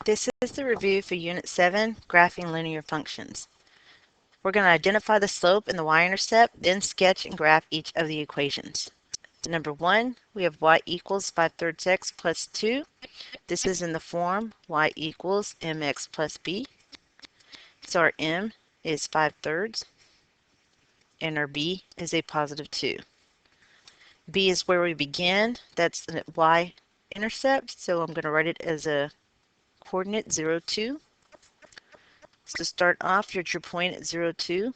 This is the review for Unit 7, Graphing Linear Functions. We're going to identify the slope and the y-intercept, then sketch and graph each of the equations. Number 1, we have y equals 5/3 x plus 2. This is in the form y equals mx plus b. So our m is 5/3 and our b is a positive 2. B is where we begin. That's the y-intercept, so I'm going to write it as a coordinate 0, 2. So to start off, here's your point at 0, 2.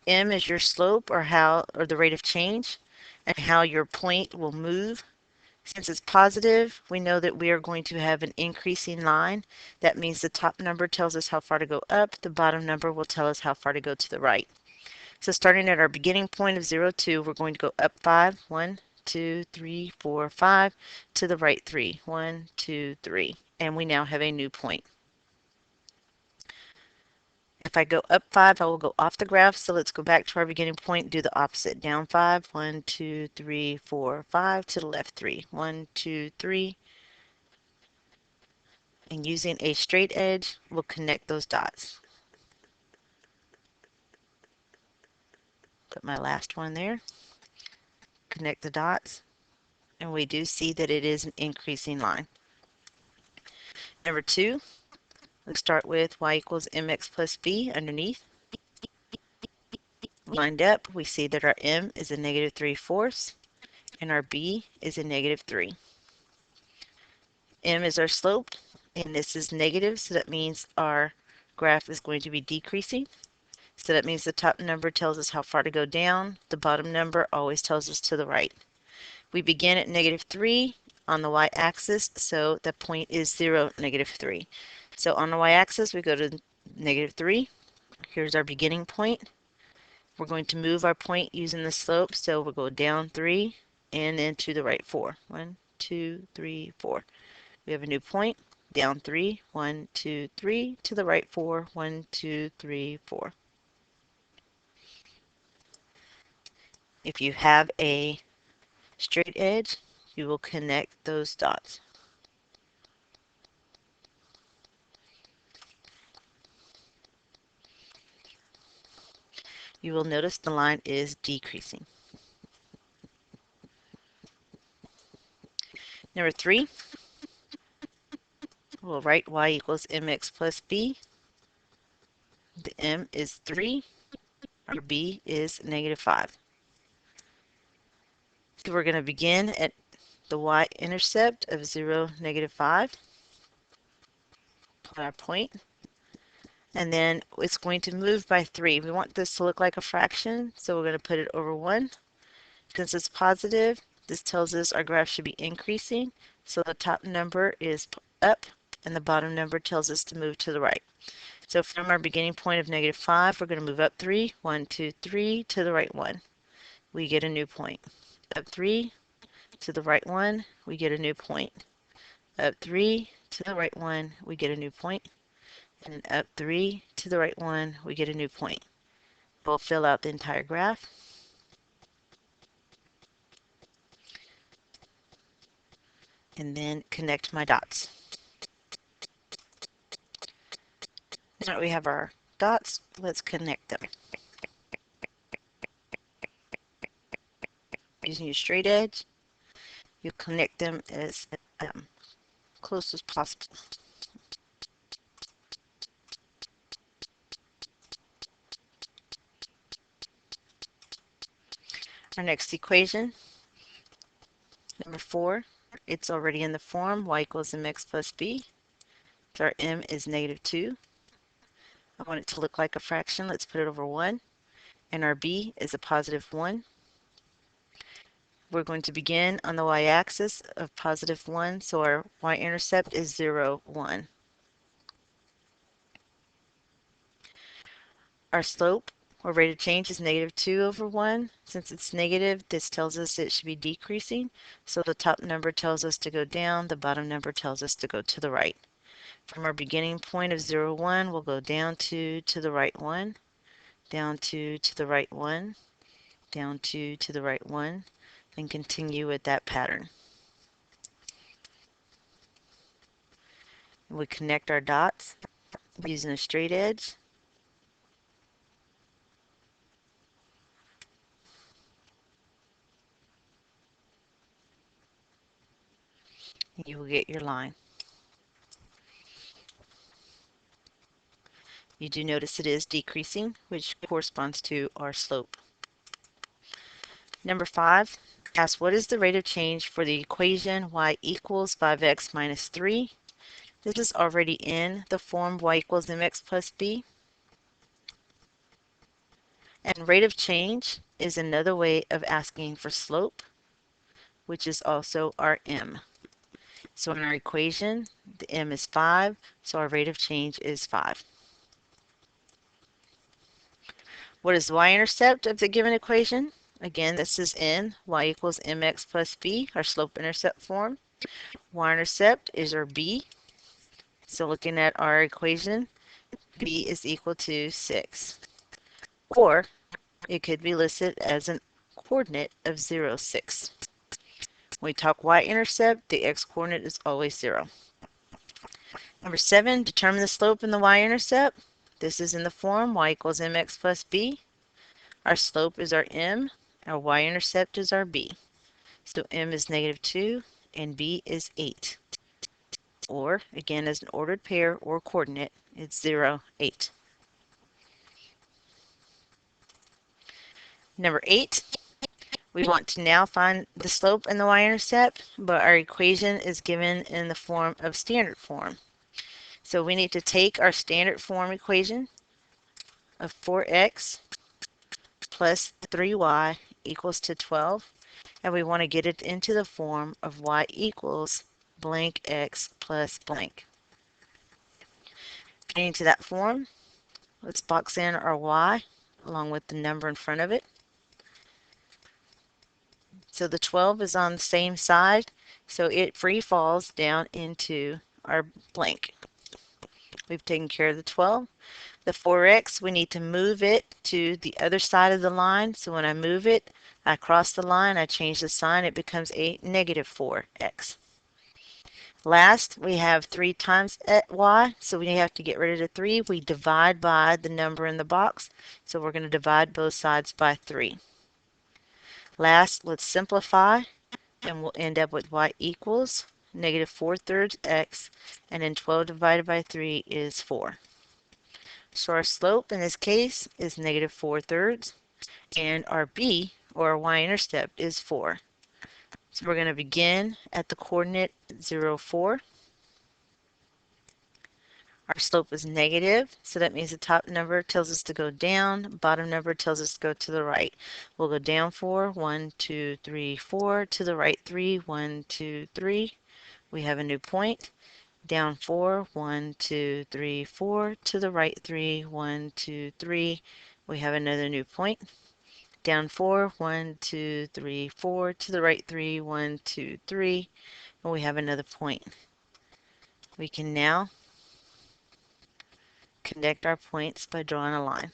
M is your slope or the rate of change and how your point will move. Since it's positive, we know that we are going to have an increasing line. That means the top number tells us how far to go up, the bottom number will tell us how far to go to the right. So starting at our beginning point of 0, 2, we're going to go up 5, 1, 2, 3, 4, 5, to the right 3, 1, 2, 3, and we now have a new point. If I go up 5, I will go off the graph, so let's go back to our beginning point, do the opposite. Down 5, 1, 2, 3, 4, 5, to the left 3, 1, 2, 3. And using a straight edge, we'll connect those dots. Put my last one there. Connect the dots, and we do see that it is an increasing line. Number 2, let's start with y equals mx plus b underneath. Lined up, we see that our m is a negative 3/4 and our b is a negative 3. M is our slope, and this is negative, so that means our graph is going to be decreasing. So that means the top number tells us how far to go down. The bottom number always tells us to the right. We begin at negative 3 on the y-axis, so the point is 0, negative 3. So on the y-axis, we go to negative 3. Here's our beginning point. We're going to move our point using the slope, so we'll go down 3 and then to the right 4. 1, 2, 3, 4. We have a new point. Down 3, 1, 2, 3, to the right 4, 1, 2, 3, 4. If you have a straight edge, you will connect those dots. You will notice the line is decreasing. Number 3, we'll write y equals mx plus b. The m is 3, our b is negative 5. So we're going to begin at the y-intercept of 0, negative 5. Put our point. And then it's going to move by 3. We want this to look like a fraction, so we're going to put it over 1. Since it's positive, this tells us our graph should be increasing, so the top number is up, and the bottom number tells us to move to the right. So from our beginning point of negative 5, we're going to move up 3, 1, 2, 3, to the right 1. We get a new point. Up 3, to the right 1, we get a new point. Up 3, to the right 1, we get a new point. And up 3, to the right 1, we get a new point. We'll fill out the entire graph. And then connect my dots. Now that we have our dots, let's connect them. Using your straight edge, you connect them as close as possible. Our next equation, number 4, it's already in the form y equals mx plus b. So our m is negative 2. I want it to look like a fraction. Let's put it over 1. And our b is a positive 1. We're going to begin on the y-axis of positive 1, so our y-intercept is 0, 1. Our slope, or rate of change, is negative 2 over 1. Since it's negative, this tells us it should be decreasing, so the top number tells us to go down, the bottom number tells us to go to the right. From our beginning point of 0, 1, we'll go down 2 to the right 1, down 2 to the right 1, down 2 to the right 1, and continue with that pattern. We connect our dots using a straight edge. You will get your line. You do notice it is decreasing, which corresponds to our slope. Number 5 asks, what is the rate of change for the equation y equals 5x minus 3? This is already in the form y equals mx plus b. And rate of change is another way of asking for slope, which is also our m. So in our equation, the m is 5, so our rate of change is 5. What is the y-intercept of the given equation? Again, this is in y equals mx plus b, our slope-intercept form. Y-intercept is our b. So looking at our equation, b is equal to 6. Or it could be listed as a coordinate of 0, 6. When we talk y-intercept, the x-coordinate is always 0. Number 7, determine the slope in the y-intercept. This is in the form y equals mx plus b. Our slope is our m, our y-intercept is our b. So m is -2 and b is 8. Or, again, as an ordered pair or coordinate, it's 0, 8. Number 8, we want to now find the slope and the y-intercept, but our equation is given in the form of standard form. So we need to take our standard form equation of 4x plus 3y equals to 12, and we want to get it into the form of y equals blank x plus blank. Getting to that form, let's box in our y along with the number in front of it. So the 12 is on the same side, so it free falls down into our blank. We've taken care of the 12. The 4x, we need to move it to the other side of the line. So when I move it, I cross the line, I change the sign, it becomes a -4x. Last, we have 3 times y, so we have to get rid of the 3. We divide by the number in the box, so we're going to divide both sides by 3. Last, let's simplify, and we'll end up with y equals -4/3 x, and then 12 divided by 3 is 4. So our slope in this case is -4/3, and our b, or our y-intercept, is 4. So we're going to begin at the coordinate 0, 4. Our slope is negative, so that means the top number tells us to go down, bottom number tells us to go to the right. We'll go down 4, 1, 2, 3, 4, to the right 3, 1, 2, 3. We have a new point. Down 4, 1, 2, 3, 4, to the right 3, 1, 2, 3. We have another new point. Down 4, 1, 2, 3, 4, to the right 3, 1, 2, 3, and we have another point. We can now connect our points by drawing a line.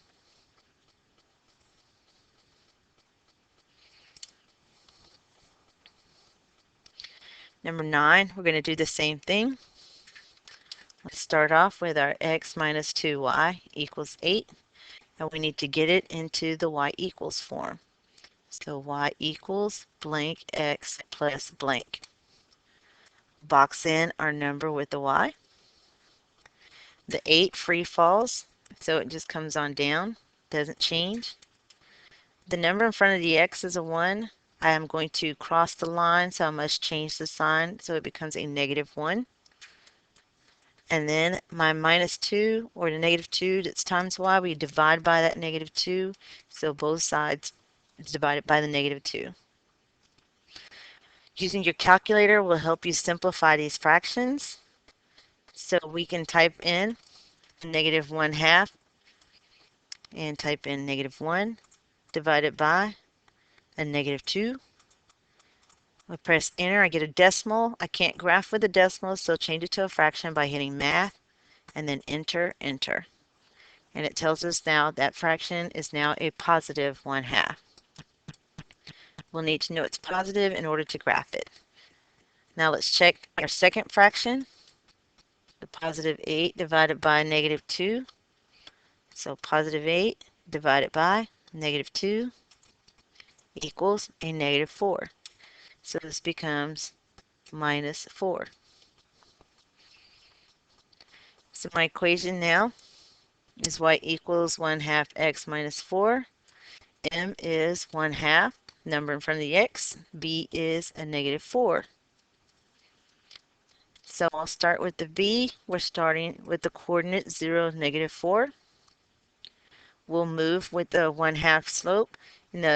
Number 9, we're going to do the same thing. Let's start off with our x minus 2y equals 8, and we need to get it into the y equals form. So y equals blank x plus blank. Box in our number with the y. The 8 free falls, so it just comes on down, doesn't change. The number in front of the x is a 1. I am going to cross the line, so I must change the sign so it becomes a -1. And then my -2, or the -2 that's times y, we divide by that -2, so both sides is divided by the -2. Using your calculator will help you simplify these fractions. So we can type in -1/2 and type in -1 divided by a -2. I press enter, I get a decimal. I can't graph with a decimal, so change it to a fraction by hitting math and then enter, enter. And it tells us now that fraction is now a +1/2. We'll need to know it's positive in order to graph it. Now let's check our second fraction. the positive 8 divided by negative 2. So positive 8 divided by negative 2 equals a negative 4. So this becomes minus 4. So my equation now is y equals 1/2 x minus 4. M is 1/2, number in front of the x. B is a negative 4. So I'll start with the B. We're starting with the coordinate 0, negative 4. We'll move with the 1/2 slope.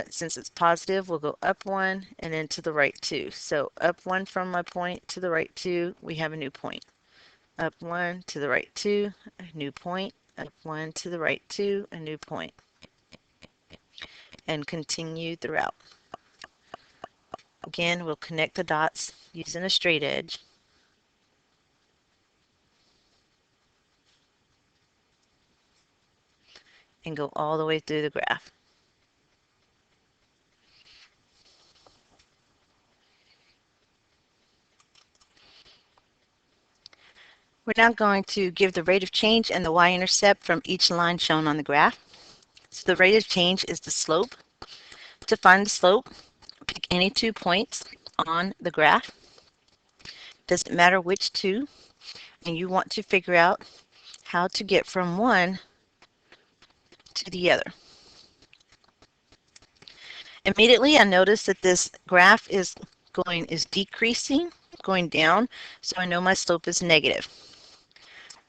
Since it's positive, we'll go up 1 and then to the right 2. So up 1 from my point to the right 2, we have a new point. Up 1 to the right 2, a new point. Up 1 to the right 2, a new point. And continue throughout. Again, we'll connect the dots using a straight edge. And go all the way through the graph. We're now going to give the rate of change and the y-intercept from each line shown on the graph. So the rate of change is the slope. To find the slope, pick any 2 points on the graph. Doesn't matter which 2, and you want to figure out how to get from one to the other. Immediately I notice that this graph is decreasing, going down, so I know my slope is negative.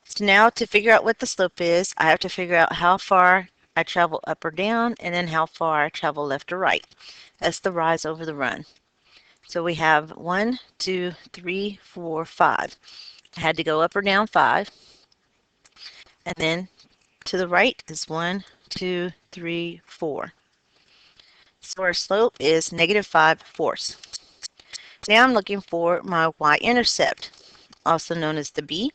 So now to figure out what the slope is, I have to figure out how far I travel up or down, and then how far I travel left or right. That's the rise over the run. So we have 1, 2, 3, 4, 5. I had to go up or down 5. And then to the right is 1, 2, 3, 4. So our slope is negative 5/4. Now I'm looking for my y-intercept, also known as the B.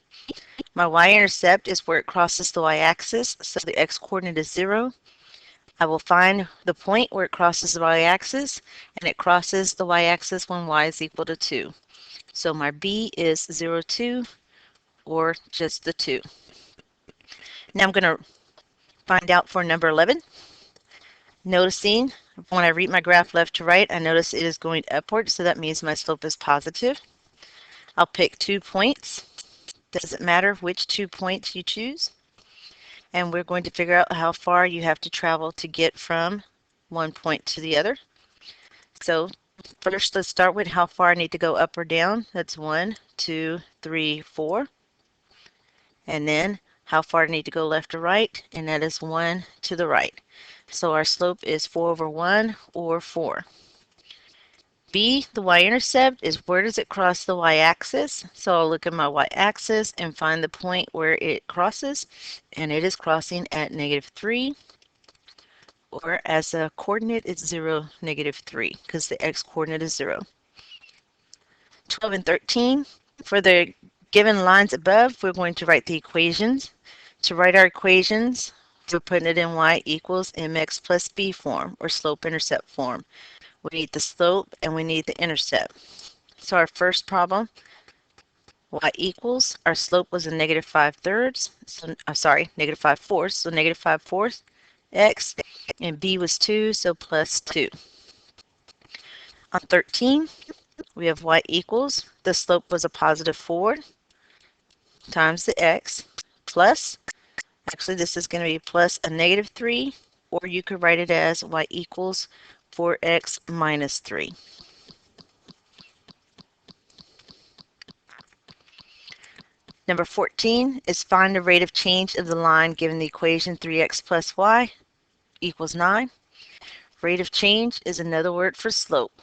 My y-intercept is where it crosses the y-axis, so the x-coordinate is 0. I will find the point where it crosses the y-axis, and it crosses the y-axis when y is equal to 2. So my B is 0, 2, or just the 2. Now I'm going to find out for number 11. Noticing when I read my graph left to right, I notice it is going upward, so that means my slope is positive. I'll pick 2 points. Doesn't matter which 2 points you choose. And we're going to figure out how far you have to travel to get from one point to the other. So first, let's start with how far I need to go up or down. That's 1, 2, 3, 4. And then how far I need to go left or right, and that is 1 to the right. So our slope is 4/1, or 4. B, the y-intercept, is where does it cross the y-axis? So I'll look at my y-axis and find the point where it crosses, and it is crossing at -3, or as a coordinate, it's 0, -3, because the x-coordinate is 0. 12 and 13, for the given lines above, we're going to write the equations. To write our equations, we're putting it in y equals mx plus b form, or slope-intercept form. We need the slope and we need the intercept. So our first problem, y equals, our slope was a -5/3, so -5/4, so -5/4 x, and b was 2, so plus 2. On 13, we have y equals, the slope was a +4 times the x, plus, actually this is going to be plus a -3, or you could write it as y equals 4x minus 3. Number 14 is find the rate of change of the line given the equation 3x plus y equals 9. Rate of change is another word for slope.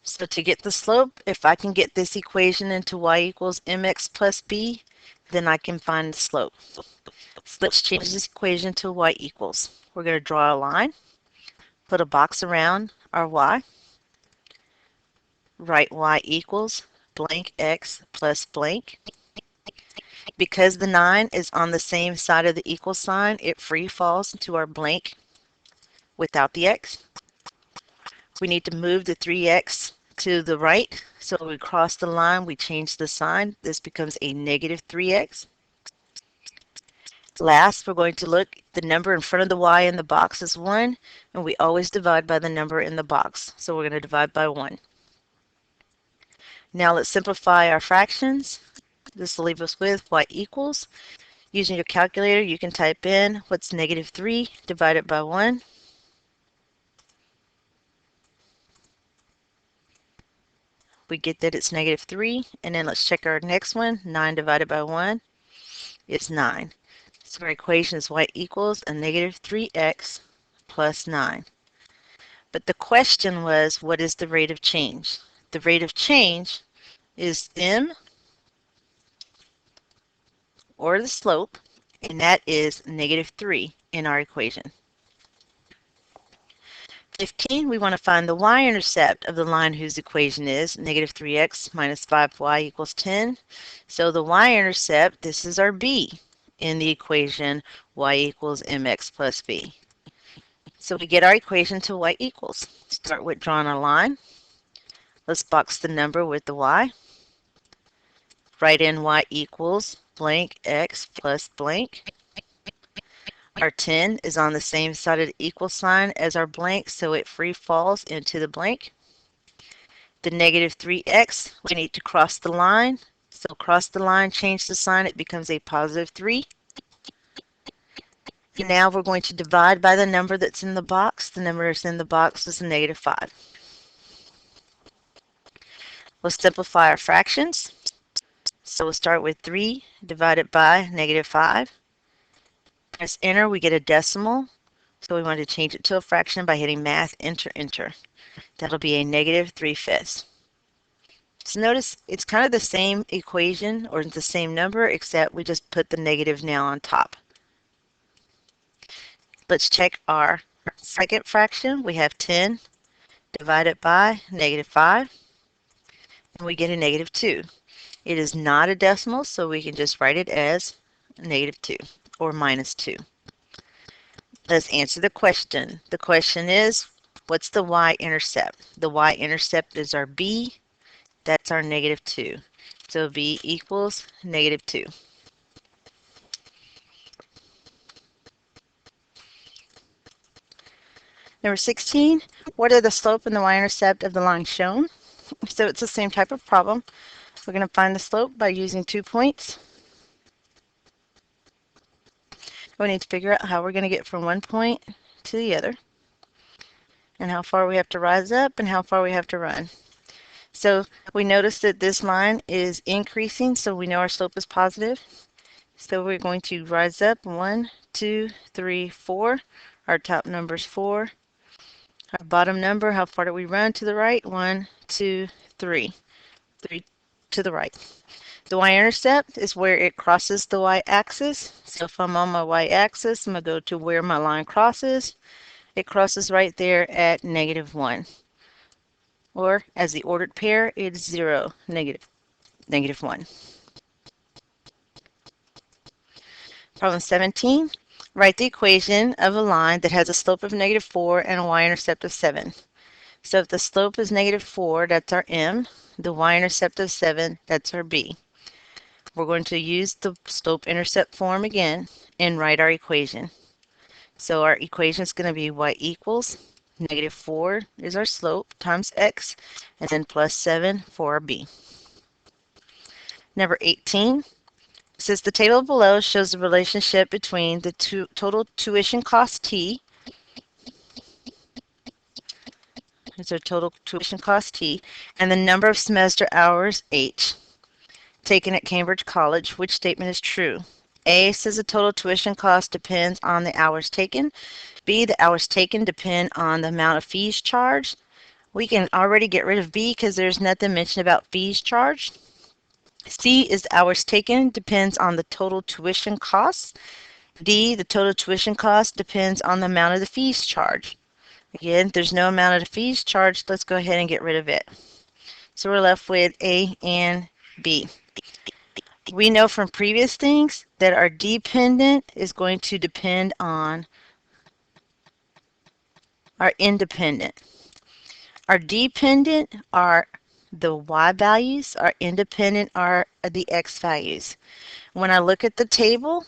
So to get the slope, if I can get this equation into y equals mx plus b, then I can find the slope. So let's change this equation to y equals. We're going to draw a line, put a box around our y, write y equals blank x plus blank. Because the 9 is on the same side of the equal sign, it free falls into our blank without the x. We need to move the 3x to the right. So we cross the line, we change the sign. This becomes a negative 3x. Last, we're going to look, the number in front of the y in the box is 1, and we always divide by the number in the box. So we're going to divide by 1. Now let's simplify our fractions. This will leave us with y equals. Using your calculator, you can type in what's negative 3 divided by 1. We get that it's negative 3, and then let's check our next one. 9 divided by 1 is 9. So our equation is y equals a negative 3x plus 9. But the question was, what is the rate of change? The rate of change is m, or the slope, and that is negative 3 in our equation. 15, we want to find the y-intercept of the line whose equation is negative 3x minus 5y equals 10. So the y-intercept, this is our b in the equation y equals mx plus b. So we get our equation to y equals. Start with drawing a line. Let's box the number with the y. Write in y equals blank x plus blank. Our 10 is on the same side of the equal sign as our blank, so it free falls into the blank. The negative 3x, we need to cross the line. So cross the line, change the sign, it becomes a positive 3. And now we're going to divide by the number that's in the box. The number that's in the box is a negative 5. We'll simplify our fractions. So we'll start with 3 divided by negative 5. Press enter, we get a decimal. So we want to change it to a fraction by hitting math, enter, enter. That'll be a negative 3/5. So notice it's kind of the same equation or the same number, except we just put the negative now on top. Let's check our second fraction. We have 10 divided by negative 5, and we get a negative 2. It is not a decimal, so we can just write it as negative 2 or minus 2. Let's answer the question. The question is, what's the y-intercept? The y-intercept is our b. That's our negative 2. So b equals negative 2. Number 16, what are the slope and the y-intercept of the line shown? So it's the same type of problem. We're going to find the slope by using 2 points. We need to figure out how we're going to get from one point to the other, and how far we have to rise up and how far we have to run. So we notice that this line is increasing, so we know our slope is positive. So we're going to rise up 1, 2, 3, 4. Our top number is 4. Our bottom number, how far do we run to the right? 1, 2, 3. 3 to the right. The y-intercept is where it crosses the y-axis. So if I'm on my y-axis, I'm going to go to where my line crosses. It crosses right there at negative 1. Or as the ordered pair, it's 0, negative 1. Problem 17. Write the equation of a line that has a slope of negative 4 and a y-intercept of 7. So if the slope is negative 4, that's our m. The y-intercept of 7, that's our b. We're going to use the slope-intercept form again and write our equation. So our equation is going to be y equals negative 4 is our slope times x, and then plus 7 for our b. Number 18. Says the table below shows the relationship between the total tuition cost T. It's our total tuition cost T, and the number of semester hours H taken at Cambridge College. Which statement is true? A says the total tuition cost depends on the hours taken. B, the hours taken depend on the amount of fees charged. We can already get rid of B because there's nothing mentioned about fees charged. C is the hours taken depends on the total tuition cost. D, the total tuition cost depends on the amount of the fees charged. Again, there's no amount of the fees charged. Let's go ahead and get rid of it. So we're left with A and B. We know from previous things that our dependent is going to depend on our independent. Our dependent are the y values, our independent are the x values. When I look at the table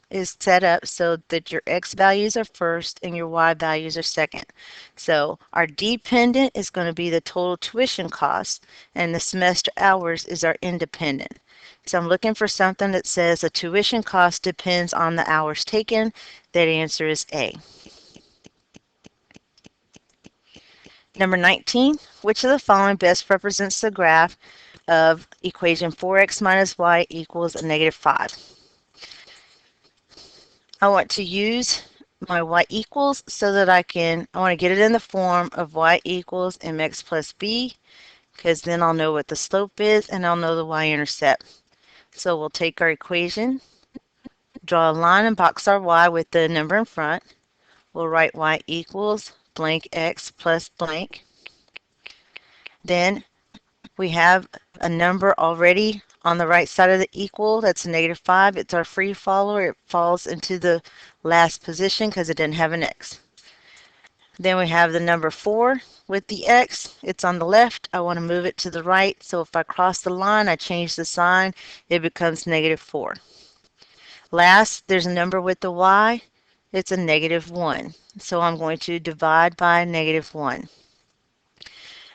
is set up so that your x values are first and your y values are second. So our dependent is going to be the total tuition cost, and the semester hours is our independent. So I'm looking for something that says the tuition cost depends on the hours taken. That answer is A. Number 19, which of the following best represents the graph of equation 4x minus y equals a negative 5? I want to use my y equals so that I want to get it in the form of y equals mx plus b, because then I'll know what the slope is and I'll know the y-intercept. So we'll take our equation, draw a line and box our y with the number in front. We'll write y equals blank x plus blank. Then we have a number already on the right side of the equal. That's a negative 5. It's our free follower. It falls into the last position because it didn't have an x. Then we have the number 4 with the x. It's on the left. I want to move it to the right. So if I cross the line, I change the sign. It becomes negative 4. Last, there's a number with the y. It's a negative 1. So I'm going to divide by negative 1.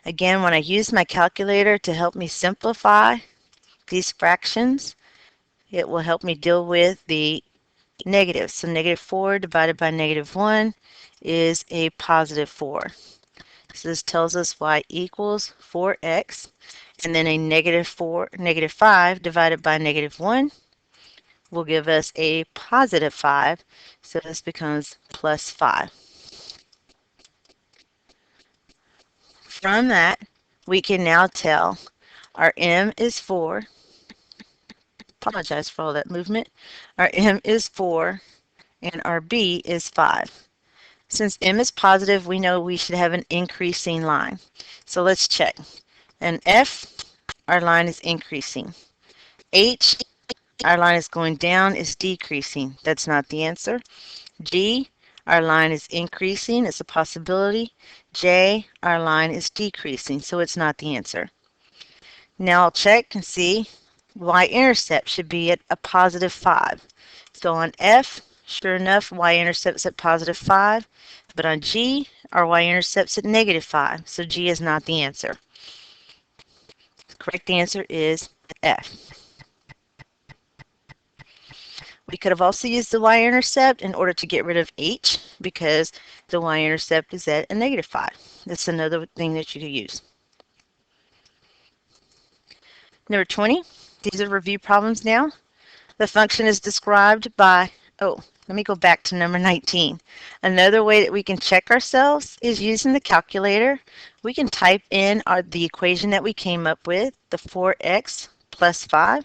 Again, when I use my calculator to help me simplify these fractions, it will help me deal with the negatives. So negative 4 divided by negative 1 is a positive 4. So this tells us y equals 4x, and then a negative 5 divided by negative 1 will give us a positive 5. So this becomes plus 5. From that, we can now tell our m is 4. Apologize for all that movement. Our m is 4 and our b is 5. Since m is positive, we know we should have an increasing line. So let's check. And f, our line is increasing. H, our line is going down, is decreasing. That's not the answer. G, our line is increasing. It's a possibility. J, our line is decreasing. So it's not the answer. Now I'll check and see y-intercept should be at a positive 5. So on F, sure enough, y-intercept's at positive 5. But on G, our y-intercept's at negative 5. So G is not the answer. The correct answer is F. We could have also used the y-intercept in order to get rid of H, because the y-intercept is at a negative 5. That's another thing that you could use. Number 20, these are review problems now. The function is described by, let me go back to number 19. Another way that we can check ourselves is using the calculator. We can type in the equation that we came up with, the 4x plus 5,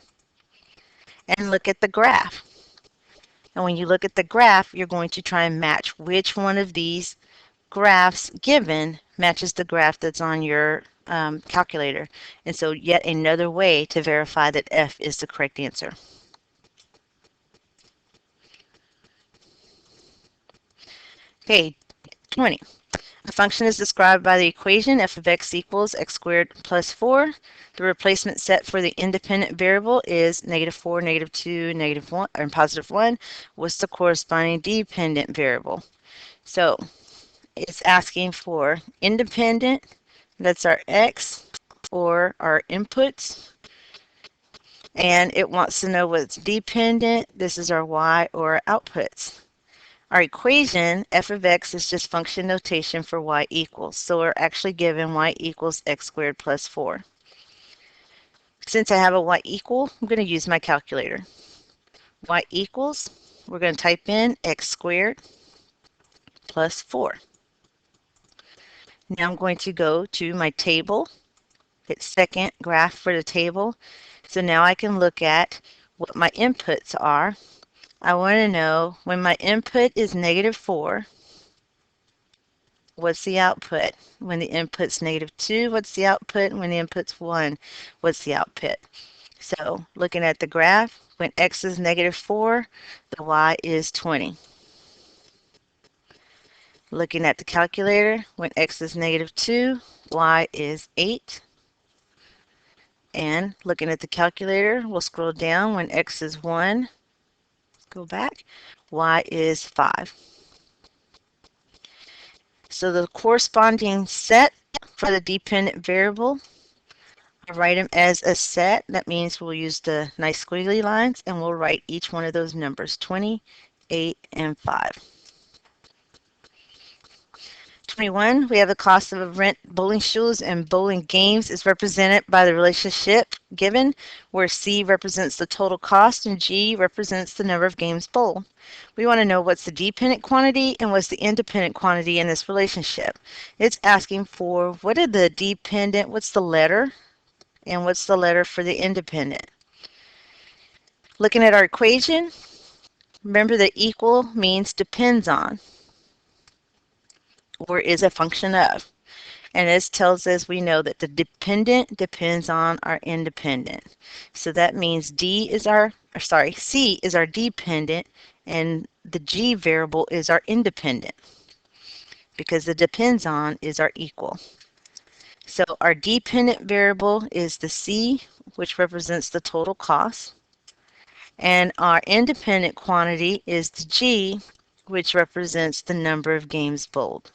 and look at the graph. And when you look at the graph, you're going to try and match which one of these graphs given matches the graph that's on your calculator. And so yet another way to verify that F is the correct answer. Okay, 20. A function is described by the equation f of x equals x squared plus 4. The replacement set for the independent variable is negative 4, negative 2, negative 1, and positive 1. What's the corresponding dependent variable? So it's asking for independent, that's our x, or our inputs. And it wants to know what's dependent. This is our y, or our outputs. Our equation, f of x, is just function notation for y equals. So we're actually given y equals x squared plus 4. Since I have a y equal, I'm going to use my calculator. Y equals, we're going to type in x squared plus 4. Now I'm going to go to my table, hit second graph for the table. So now I can look at what my inputs are. I want to know when my input is negative 4, what's the output? When the input's negative 2, what's the output? When the input's 1, what's the output? So looking at the graph, when x is negative 4, the y is 20. Looking at the calculator, when x is -2, y is 8. And looking at the calculator, we'll scroll down. When x is 1, go back, y is 5. So the corresponding set for the dependent variable, I'll write them as a set. That means we'll use the nice squiggly lines, and we'll write each one of those numbers, 20, 8, and 5. 21, we have the cost of rent bowling shoes and bowling games is represented by the relationship given, where C represents the total cost and G represents the number of games bowled. We want to know what's the dependent quantity and what's the independent quantity in this relationship. It's asking for what are the dependent, what's the letter, and what's the letter for the independent. Looking at our equation, remember that equal means depends on, or is a function of. And this tells us we know that the dependent depends on our independent. So that means C is our dependent and the G variable is our independent because the depends on is our equal. So our dependent variable is the C, which represents the total cost. And our independent quantity is the G, which represents the number of games bowled.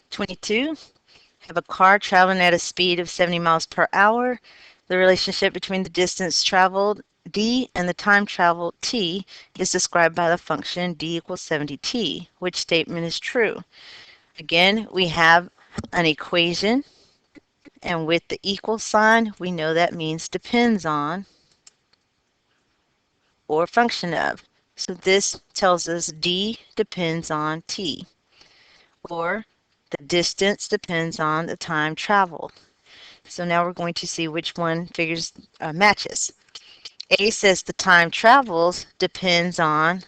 Have a car traveling at a speed of 70 miles per hour. The relationship between the distance traveled, d, and the time traveled, t, is described by the function d equals 70t. Which statement is true? Again, we have an equation, and with the equal sign, we know that means depends on or function of. So this tells us d depends on t, or the distance depends on the time traveled. So now we're going to see which one figures matches. A says the time traveled depends on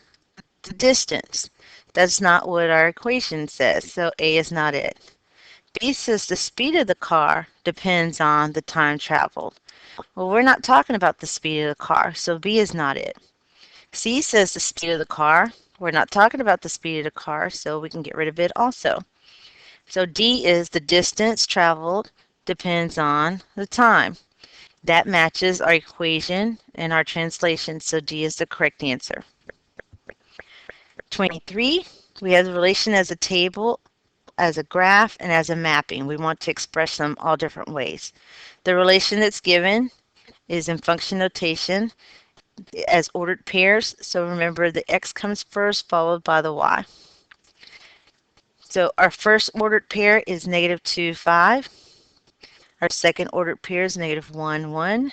the distance. That's not what our equation says, so A is not it. B says the speed of the car depends on the time traveled. Well, we're not talking about the speed of the car, so B is not it. C says the speed of the car. We're not talking about the speed of the car, so we can get rid of it also. So D is the distance traveled depends on the time. That matches our equation and our translation, so D is the correct answer. 23, we have the relation as a table, as a graph, and as a mapping. We want to express them all different ways. The relation that's given is in function notation as ordered pairs, so remember the x comes first, followed by the y. So our first ordered pair is -2, 5. Our second ordered pair is -1, 1.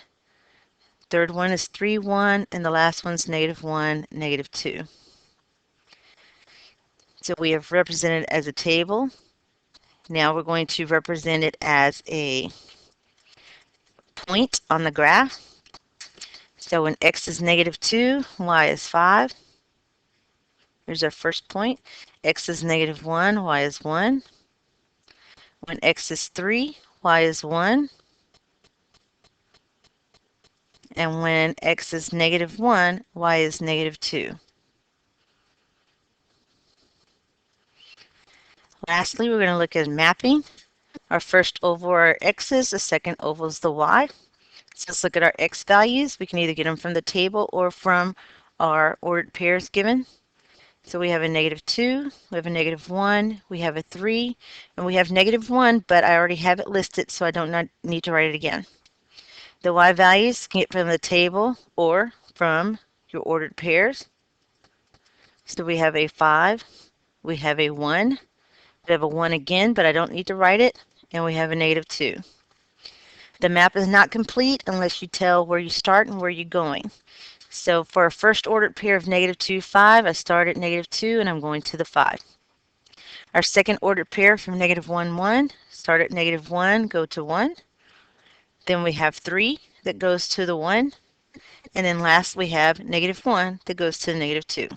Third one is 3, 1. And the last one's -1, -2. So we have represented as a table. Now we're going to represent it as a point on the graph. So when x is -2, y is 5. Here's our first point. X is -1, y is 1. When x is 3, y is 1. And when x is -1, y is -2. Lastly, we're going to look at mapping. Our first oval are our x's, the second oval is the y. So let's look at our x values. We can either get them from the table or from our ordered pairs given. So we have a -2, we have a -1, we have a 3, and we have -1, but I already have it listed, so I don't need to write it again. The y values can get from the table or from your ordered pairs. So we have a 5, we have a 1, we have a 1 again, but I don't need to write it, and we have a -2. The map is not complete unless you tell where you start and where you're going. So for a first ordered pair of -2, 5, I start at -2 and I'm going to the 5. Our second ordered pair from -1, 1, start at -1, go to 1. Then we have 3 that goes to the 1. And then last we have -1 that goes to the -2.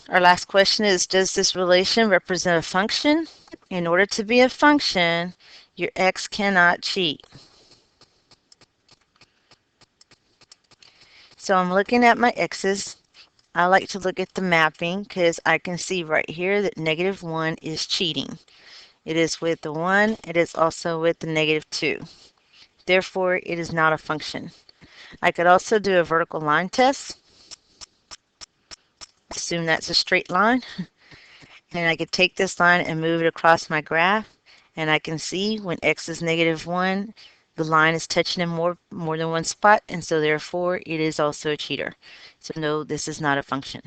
Our last question is, does this relation represent a function? In order to be a function, your x cannot cheat. So I'm looking at my x's. I like to look at the mapping because I can see right here that -1 is cheating. It is with the 1, it is also with the -2. Therefore, it is not a function. I could also do a vertical line test. Assume that's a straight line. And I could take this line and move it across my graph. And I can see when x is -1, the line is touching in more than one spot. And so therefore, it is also a cheater. So no, this is not a function.